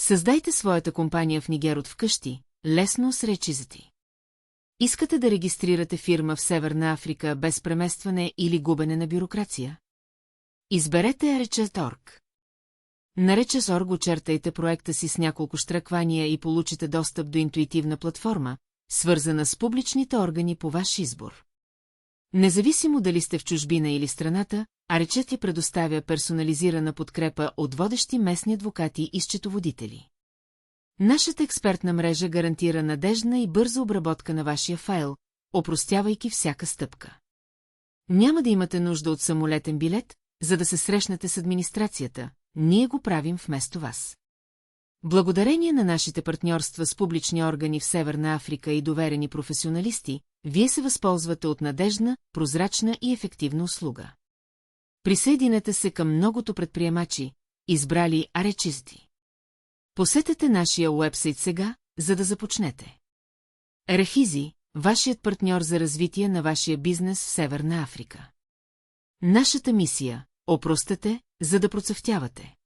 Създайте своята компания в Нигер от вкъщи, лесно с речизати. Искате да регистрирате фирма в Северна Африка без преместване или губене на бюрокрация? Изберете Arches.org. На Arches.org очертайте проекта си с няколко щраквания и получите достъп до интуитивна платформа, свързана с публичните органи по ваш избор. Независимо дали сте в чужбина или страната, Arches ти предоставя персонализирана подкрепа от водещи местни адвокати и счетоводители. Нашата експертна мрежа гарантира надеждна и бърза обработка на вашия файл, опростявайки всяка стъпка. Няма да имате нужда от самолетен билет, за да се срещнете с администрацията, ние го правим вместо вас. Благодарение на нашите партньорства с публични органи в Северна Африка и доверени професионалисти, вие се възползвате от надеждна, прозрачна и ефективна услуга. Присъединете се към многото предприемачи, избрали Arches. Посетете нашия уебсайт сега, за да започнете. Рехизи, вашият партньор за развитие на вашия бизнес в Северна Африка. Нашата мисия – опростете, за да процъфтявате.